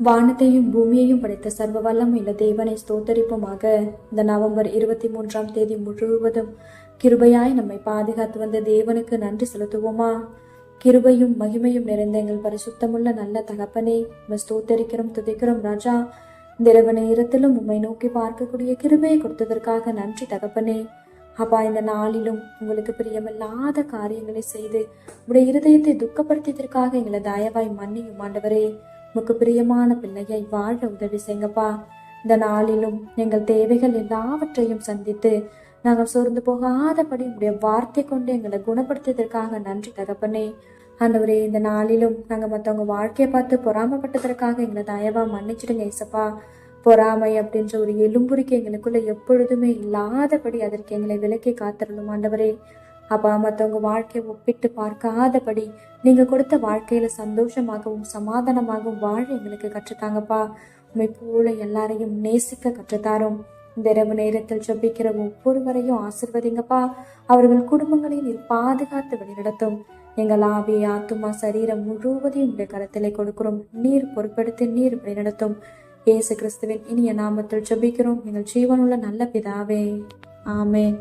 வானத்தையும் பூமியையும் படைத்த சர்வ வல்லமையுள்ள தேவனை ஸ்தோத்தரிப்போமாக. இந்த நவம்பர் 23 முழுவதும் கிருபையாய் நம்மை பாதுகாத்து வந்த தேவனுக்கு நன்றி செலுத்துவோமா? கிருபையும் மகிமையும் நிறைந்த எங்கள் பரிசுத்தமுள்ள நல்ல தகப்பனே, ஸ்தோத்தரிக்கிறோம், துதிக்கிறோம் ராஜா. இந்த இரவு நேரத்திலும் உம்மை நோக்கி பார்க்கக்கூடிய கிருபையை கொடுத்ததற்காக நன்றி தகப்பனே. அப்பா, இந்த நாளிலும் உங்களுக்கு பிரியமில்லாத காரியங்களை செய்து உடைய இருதயத்தை துக்கப்படுத்தியதற்காக எங்களை தயவாய் மன்னியும் ஆண்டவரே. உமக்கு பிரியமான பிள்ளையை வாழ உதவி செய்யுங்கப்பா. இந்த நாளிலும் எங்கள் தேவைகள் எல்லாவற்றையும் சந்தித்து நாங்கள் சோர்ந்து போகாதபடி உடைய வார்த்தை கொண்டு எங்களை குணப்படுத்தியதற்காக நன்றி தகப்பனே. ஆண்டவரே, இந்த நாளிலும் நாங்கள் மற்றவங்க வாழ்க்கையை பார்த்து பொறாமப்பட்டதற்காக எங்களை தயவா மன்னிச்சிடுங்க ஏசப்பா. பொறாமை அப்படின்ற ஒரு எலும்புரிக்கு எங்களுக்குள்ள எப்பொழுதுமே இல்லாதபடி அதற்கு எங்களை விலக்கி காத்திரணும் ஆண்டவரே. அப்பா, மற்றவங்க வாழ்க்கையை ஒப்பிட்டு பார்க்காதபடி நீங்க கொடுத்த வாழ்க்கையில சந்தோஷமாகவும் சமாதானமாகவும் வாழ எங்களுக்கு கற்றுத்தாங்கப்பா. உண்மை போல எல்லாரையும் நேசிக்க கற்றுத்தாரும். இந்த இரவு நேரத்தில் ஜெபிக்கிற ஒவ்வொருவரையும் ஆசிர்வதிங்கப்பா. அவர்கள் குடும்பங்களையும் நீர் பாதுகாத்து வழிநடத்தும். எங்கள் ஆவி, ஆத்துமா, சரீரம் முழுவதையும் உடைய கரத்திலே கொடுக்கிறோம். நீர் பொறுப்படுத்தி நீர் வழிநடத்தும். இயேசு கிறிஸ்துவின் இனிய நாமத்தில் ஜெபிக்கிறோம் எங்கள் ஜீவனுள்ள நல்ல பிதாவே, ஆமென்.